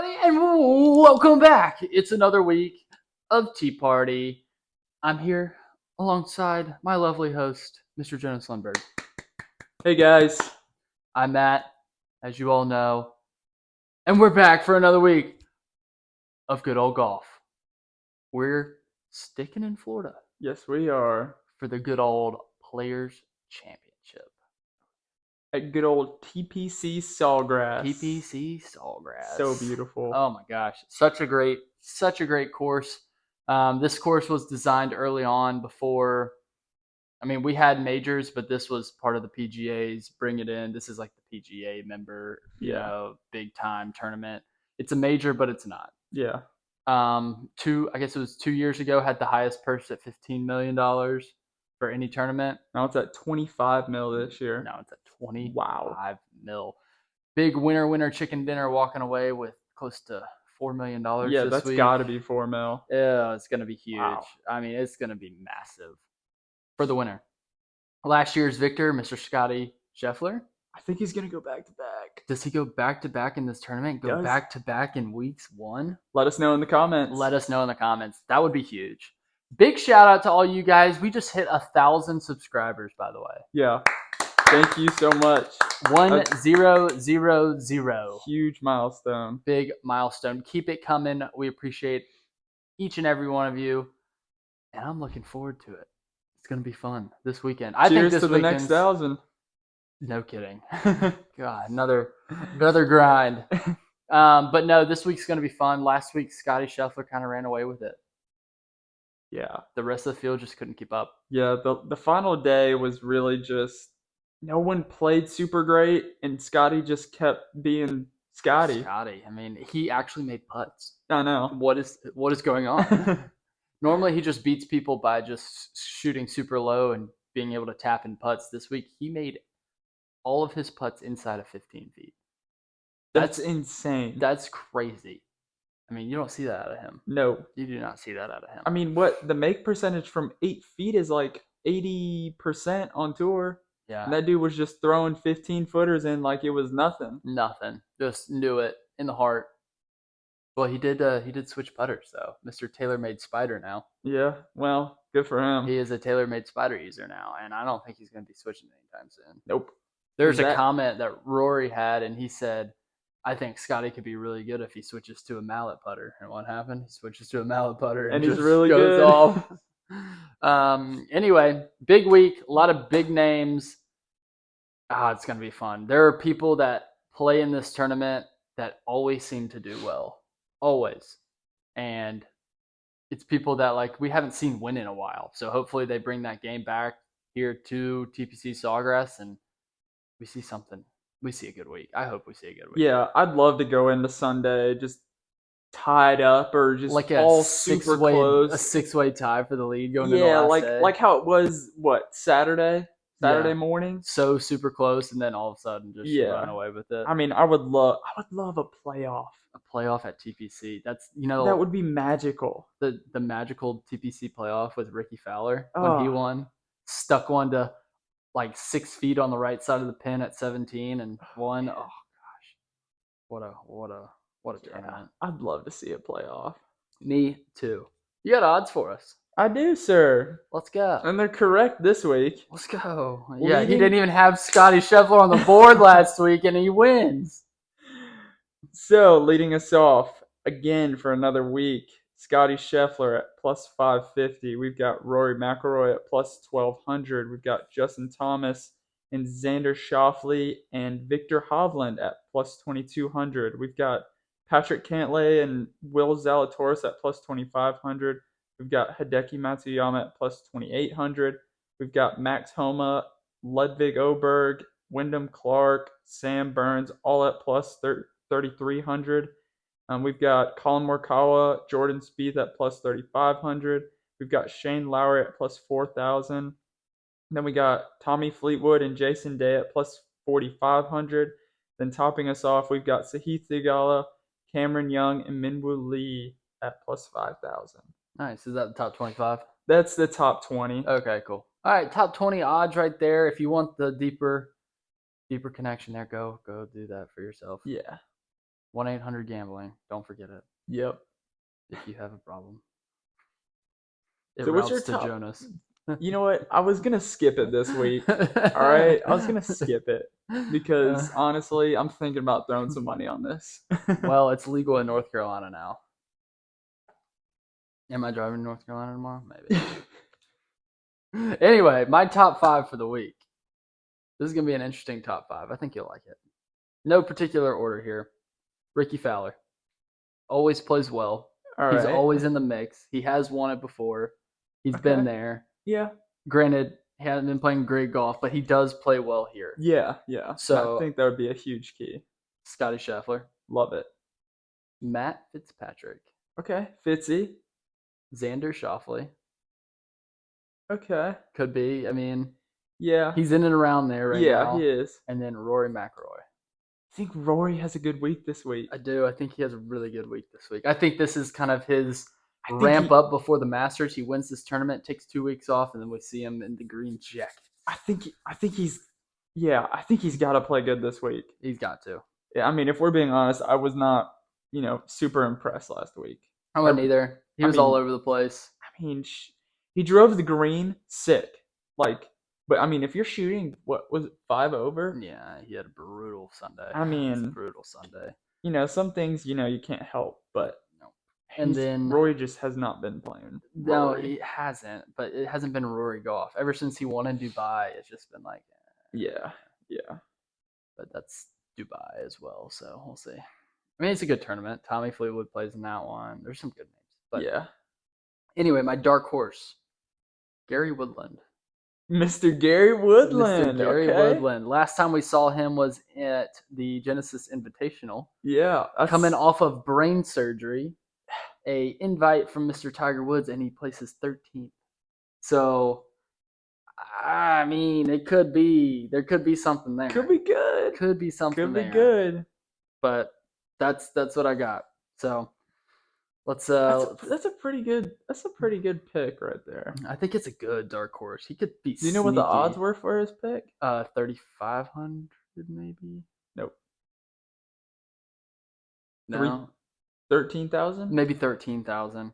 everybody, and welcome back. It's another week of Tea Party. I'm here alongside my lovely host, Mr. Jonas Lundberg. Hey guys. I'm Matt, as you all know, and we're back for another week of good old golf. We're sticking in Florida Yes, we are for the good old Players Championship. at good old TPC Sawgrass. TPC Sawgrass. So beautiful. Oh my gosh, such a great course. This course was designed early on before. I mean, we had majors, but this was part of the PGA's Bring It In. This is like the PGA member, big time tournament. It's a major, but it's not. Yeah. I guess it was 2 years ago, had the highest purse at $15 million for any tournament. Now it's at 25 mil this year. Now it's at 25 Wow. mil. Big winner chicken dinner, walking away with close to $4 million Yeah, this that's week. got to be 4 mil. Yeah, it's going to be huge. Wow. I mean, it's going to be massive for the winner. Last year's victor, Mr. Scotty Scheffler. I think he's going to go back to back. Does he go back to back in this tournament? Go back to back in weeks 1? Let us know in the comments. Let us know in the comments. That would be huge. Big shout out to all you guys. We just hit 1,000 subscribers, by the way. Yeah. Thank you so much. 1000. Huge milestone. Big milestone. Keep it coming. We appreciate each and every one of you. And I'm looking forward to it. It's going to be fun this weekend. Cheers to the next 1,000. No kidding. God, another grind. But no, this week's going to be fun. Last week, Scotty Scheffler kind of ran away with it. Yeah. The rest of the field just couldn't keep up. Yeah, the final day was really just no one played super great, and Scotty just kept being Scotty. I mean, he actually made putts. I know. What is going on? Normally, he just beats people by just shooting super low and being able to tap in putts. This week, he made all of his putts inside of 15 feet. That's insane. That's crazy. I mean, you don't see that out of him. No. You do not see that out of him. I mean, what the make percentage from 8 feet is like 80% on tour. Yeah. And that dude was just throwing 15-footers in like it was nothing. Nothing. Just knew it in the heart. Well, he did switch putters, though. Mr. TaylorMade Spider now. Yeah, well, good for him. He is a TaylorMade Spider user now, and I don't think he's going to be switching anytime soon. Nope. There's a comment that Rory had, and he said, I think Scotty could be really good if he switches to a mallet putter. And what happened? He switches to a mallet putter and he's just really goes good. off. Anyway, big week, a lot of big names. It's going to be fun. There are people that play in this tournament that always seem to do well. Always. And it's people that like we haven't seen win in a while. So hopefully they bring that game back here to TPC Sawgrass and we see something. We see a good week. I hope we see a good week. Yeah, I'd love to go into Sunday just tied up or just like all super close. A 6-way tie for the lead going into the last day. like how it was Saturday morning. So super close and then all of a sudden just run away with it. I mean, I would love a playoff. A playoff at TPC. That's that would be magical. The magical TPC playoff with Ricky Fowler when he won. Stuck one to like 6 feet on the right side of the pin at 17 and won. Oh gosh. What a tournament. I'd love to see a playoff. Me too. You got odds for us. I do, sir. Let's go. And they're correct this week. Let's go. Yeah, he didn't even have Scotty Scheffler on the board last week, and he wins. So, leading us off again for another week, Scotty Scheffler at plus 550. We've got Rory McIlroy at plus 1,200. We've got Justin Thomas and Xander Schauffele and Victor Hovland at plus 2,200. We've got Patrick Cantlay and Will Zalatoris at plus 2,500. We've got Hideki Matsuyama at plus 2,800. We've got Max Homa, Ludwig Oberg, Wyndham Clark, Sam Burns, all at plus 3,300. We've got Colin Morikawa, Jordan Spieth at plus 3,500. We've got Shane Lowry at plus 4,000. Then we got Tommy Fleetwood and Jason Day at plus 4,500. Then topping us off, we've got Sahith Theegala, Cameron Young, and Minwoo Lee at plus 5,000. Nice. Is that the top 25? That's the top 20. Okay, cool. All right, top 20 odds right there. If you want the deeper connection there, go do that for yourself. Yeah. 1-800-GAMBLING. Don't forget it Yep. if you have a problem. It So what's your routes to top? Jonas. You know what? I was gonna skip it this week. All right, I was gonna skip it because honestly, I'm thinking about throwing some money on this. Well, it's legal in North Carolina now. Am I driving to North Carolina tomorrow? Maybe. Anyway, my top 5 for the week. This is going to be an interesting top 5. I think you'll like it. No particular order here. Ricky Fowler. Always plays well. All He's right. always in the mix. He has won it before. He's been Okay. there. Yeah. Granted, he hasn't been playing great golf, but he does play well here. Yeah. So I think that would be a huge key. Scotty Scheffler. Love it. Matt Fitzpatrick. Okay. Fitzy. Xander Schauffele. Okay. Could be. I mean, Yeah. he's in and around there right now. Yeah, he is. And then Rory McIlroy. I think Rory has a good week this week. I do. I think he has a really good week this week. I think this is kind of his I think ramp up before the Masters. He wins this tournament, takes 2 weeks off, and then we see him in the green jacket. I think he's got to play good this week. He's got to. Yeah, I mean, if we're being honest, I was not, super impressed last week. I wasn't either. He was all over the place. I mean, he drove the green sick. But I mean, if you're shooting, what was it, 5 over? Yeah, he had a brutal Sunday. I mean, It's a brutal Sunday. Some things, you can't help, but no. And then Rory just has not been playing. No, he hasn't. But it hasn't been Rory golf ever since he won in Dubai. It's just been like, yeah. But that's Dubai as well, so we'll see. I mean, it's a good tournament. Tommy Fleetwood plays in that one. There's some good names. But yeah. Anyway, my dark horse, Gary Woodland. Mr. Gary Woodland. Mr. Gary Woodland. Last time we saw him was at the Genesis Invitational. Yeah. Coming off of brain surgery, a invite from Mr. Tiger Woods, and he places 13th. So, I mean, there could be something there. Could be good. Could be something there. Could be good. But that's what I got. So let's that's a pretty good pick right there. I think it's a good dark horse. He could be. Do you know what the odds were for his pick? 3,500 maybe. Nope. No. 13,000? Maybe 13,000.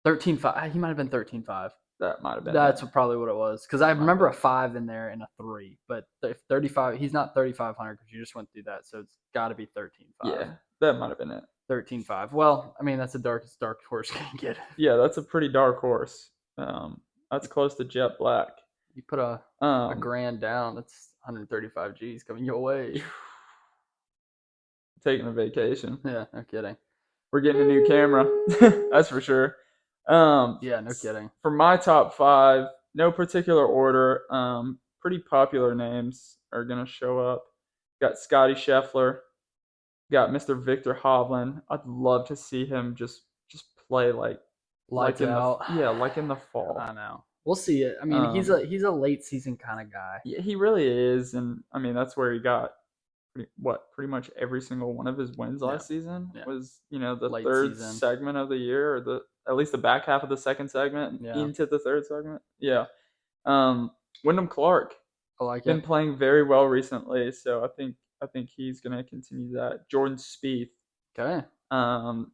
13,500. He might have been 13,500. That might have been. That's probably what it was. Because I remember a 5 in there and a 3. But 35. He's not 3,500 because you just went through that. So it's got to be 13,500. Yeah, that might have been it. 13,500. Well, I mean, that's the darkest dark horse you can get. Yeah, that's a pretty dark horse. That's close to Jet Black. You put a grand down. That's 135 G's coming your way. Taking a vacation. Yeah, no kidding. We're getting a new camera. That's for sure. Yeah, no kidding. For my top 5, no particular order. Pretty popular names are gonna show up. Got Scotty Scheffler. Got Mr. Victor Hovland. I'd love to see him just play like out. Like in the fall. I know. We'll see it. I mean, he's a late season kind of guy. Yeah, he really is, and I mean that's where he got pretty much every single one of his wins last season was the late third season segment of the year, or at least the back half of the second segment into the third segment. Yeah. Wyndham Clark. I like been playing very well recently, so I think he's gonna continue that. Jordan Spieth. Okay.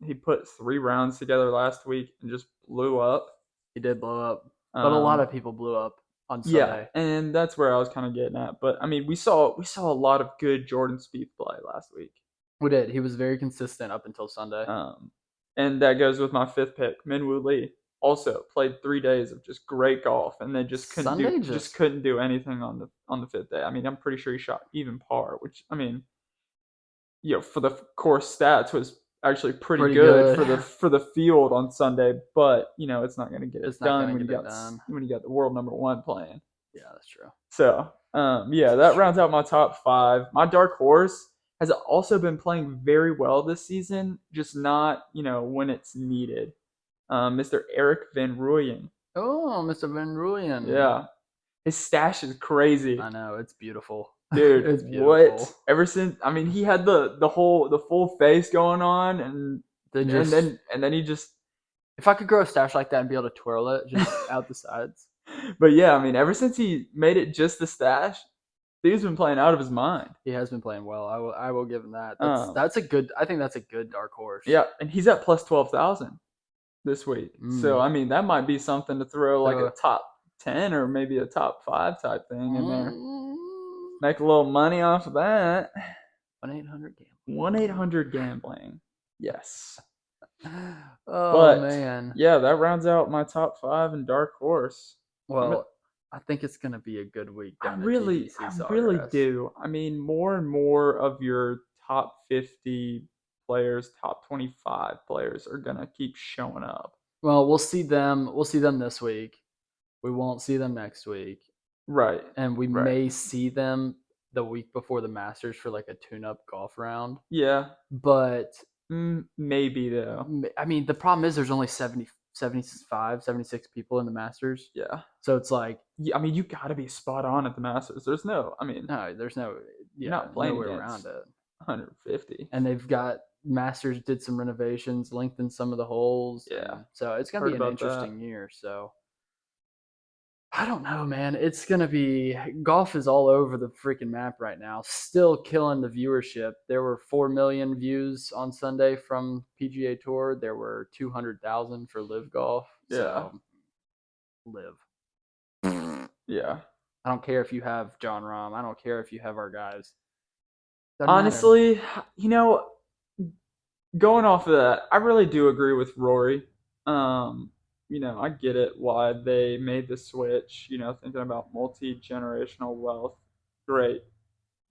He put 3 rounds together last week and just blew up. He did blow up, but a lot of people blew up on Sunday. Yeah, and that's where I was kind of getting at. But I mean, we saw a lot of good Jordan Spieth play last week. We did. He was very consistent up until Sunday. And that goes with my 5th pick, Minwoo Lee. Also played 3 days of just great golf, and then just couldn't do anything on the 5th day. I mean, I'm pretty sure he shot even par, which I mean, for the course stats was actually pretty good for the field on Sunday. But it's not going to get it done when you got the world number 1 playing. Yeah, that's true. So that rounds out my top 5. My dark horse has also been playing very well this season, just not when it's needed. Mr. Eric Van Rooyen. Oh, Mr. Van Rooyen. Yeah. His stash is crazy. I know, it's beautiful. Dude, it's beautiful. What? Ever since he had the full face going on and then he just, if I could grow a stash like that and be able to twirl it just out the sides. But yeah, I mean, ever since he made it just the stash, He's been playing out of his mind. He has been playing well. I will give him that. Um, That's a good. I think that's a good dark horse. Yeah, and he's at plus 12,000 this week. So Mm. I mean, that might be something to throw like So, a top 10 or maybe a top 5 type thing in there. mm, Make a little money off of that. 1-800 game. 1-800 gambling. Yes. Oh But man. yeah, that rounds out my top 5 and dark horse. Well, I think it's gonna be a good week I down at really, GDC I really Sawgrass. do. I mean, more and more of your top 50 players, top 25 players are gonna keep showing up. Well, we'll see them. We'll see them this week. We won't see them next week, Right. and we Right. may see them the week before the Masters for like a tune-up golf round. Yeah. But Maybe though. I mean, the problem is there's only 75, 76 people in the Masters. Yeah. So it's like, I mean, you got to be spot on at the Masters. There's no, I mean, no, there's no, you're not playing nowhere against around it. 150. And they've got Masters did some renovations, lengthened some of the holes. Yeah. So it's gonna Heard be an about interesting year. So I don't know, man. It's gonna be golf is all over the freaking map right now. Still killing the viewership. There were 4 million views on Sunday from PGA Tour. There were 200,000 for Live Golf. Yeah. So Live. Yeah. I don't care if you have John Rahm. I don't care if you have our guys. Doesn't matter. Honestly, you know, going off of that, I really do agree with Rory. You know, I get it why they made the switch, you know, thinking about multi-generational wealth. Great.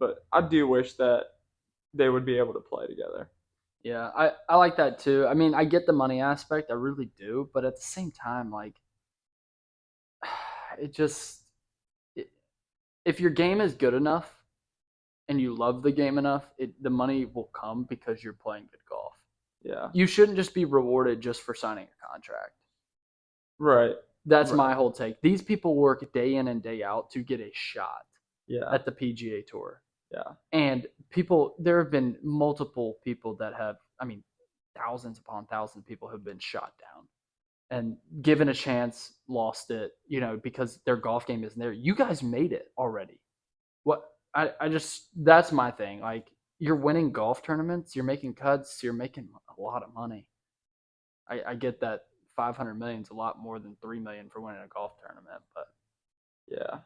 But I do wish that they would be able to play together. Yeah, I like that too. I mean, I get the money aspect, I really do, but at the same time, like, it just if your game is good enough and you love the game enough, the money will come because you're playing good golf. Yeah. You shouldn't just be rewarded just for signing a contract. Right. That's Right. my whole take. These people work day in and day out to get a shot Yeah. at the PGA Tour. Yeah. And there have been multiple people that have, I mean, thousands upon thousands of people have been shot down and given a chance, lost it, you know, because their golf game isn't there. You guys made it already. What I just, that's my thing. Like, you're winning golf tournaments, you're making cuts, you're making a lot of money. I get that 500 million is a lot more than 3 million for winning a golf tournament, but yeah,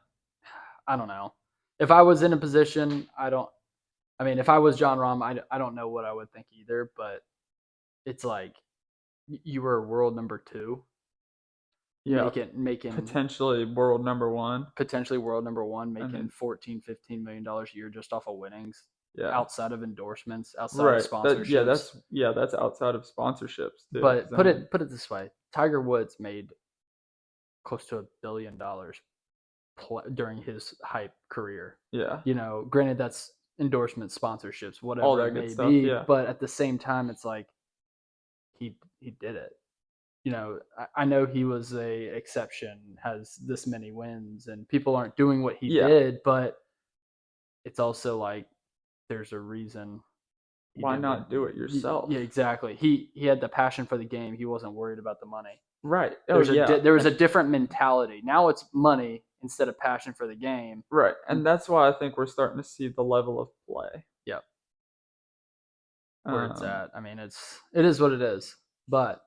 I don't know. If I was in a position, I mean, if I was John Rahm, I don't know what I would think either, but it's like you were world number 2. Yeah. Making Potentially world number 1. potentially world number 1, making then- 14-15 million dollars a year just off of winnings, Yeah. outside of endorsements, outside Right. of sponsorships. That's outside of sponsorships too. But 'cause I mean, put it this way: Tiger Woods made close to $1 billion during his hype career. Yeah. You know, granted that's endorsements, sponsorships, whatever All that it good may stuff, be, yeah. but at the same time, it's like he did it. You know, I know he was a exception, has this many wins, and people aren't doing what he Yeah. did, but it's also like there's a reason. Why not do it yourself? Yeah, exactly. He had the passion for the game. He wasn't worried about the money. Right. There was a different mentality. Now it's money instead of passion for the game. Right. And that's why I think we're starting to see the level of play. Yep. Where it's Um, at. I mean, it is what it is. But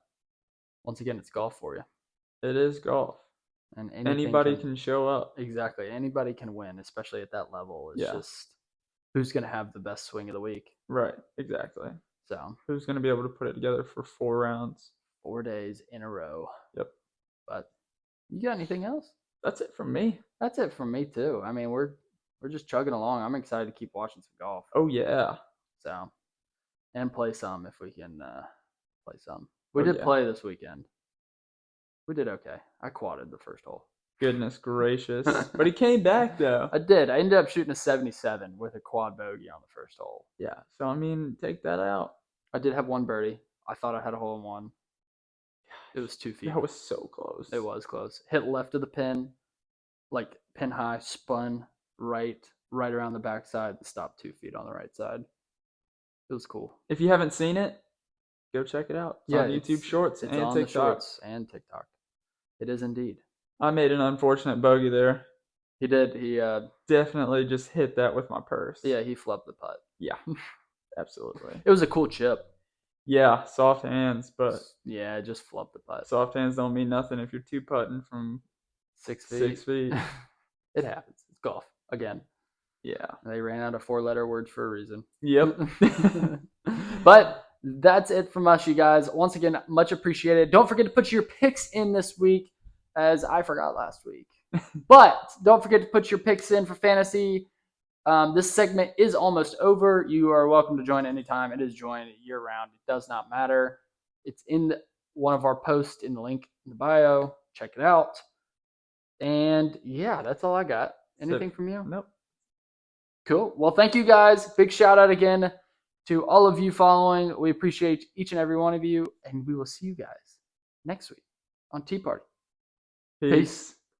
once again, it's golf for you. It is golf. And Anybody can show up. Exactly. Anybody can win, especially at that level. It's Yeah. just who's going to have the best swing of the week. Right. Exactly. So Who's going to be able to put it together for 4 rounds? 4 days in a row. Yep. But you got anything else? That's it from me. That's it from me too. I mean, we're just chugging along. I'm excited to keep watching some golf. Oh yeah. So, and play some if we can play some. We Oh, did yeah. play this weekend. We did okay. I quadded the first hole. Goodness gracious. But he came back though. I did. I ended up shooting a 77 with a quad bogey on the first hole. Yeah. So I mean, take that out. I did have one birdie. I thought I had a hole in one. It was 2 feet. That was so close. It was close. Hit left of the pin, like pin high, spun right around the backside, and stopped 2 feet on the right side. It was cool. If you haven't seen it, go check it out. It's on YouTube Shorts it's and on the TikTok. Shorts and TikTok. It is indeed. I made an unfortunate bogey there. He did. He Definitely just hit that with my purse. yeah, he flubbed the putt. Yeah, absolutely. It was a cool chip. Yeah, soft hands, but Yeah, just flubbed the putt. soft hands don't mean nothing if you're two putting from 6 feet. 6 feet. It happens. It's golf again. Yeah. They ran out of 4-letter words for a reason. Yep. But that's it from us, you guys. Once again, much appreciated. Don't forget to put your picks in this week, as I forgot last week. But don't forget to put your picks in for fantasy. This segment is almost over. You are welcome to join anytime. It is joined year round. It does not matter. It's in one of our posts in the link in the bio. Check it out. And yeah, that's all I got. Anything from you? Nope. Cool. Well, thank you guys. Big shout out again to all of you following. We appreciate each and every one of you. And we will see you guys next week on Tea Party. Peace.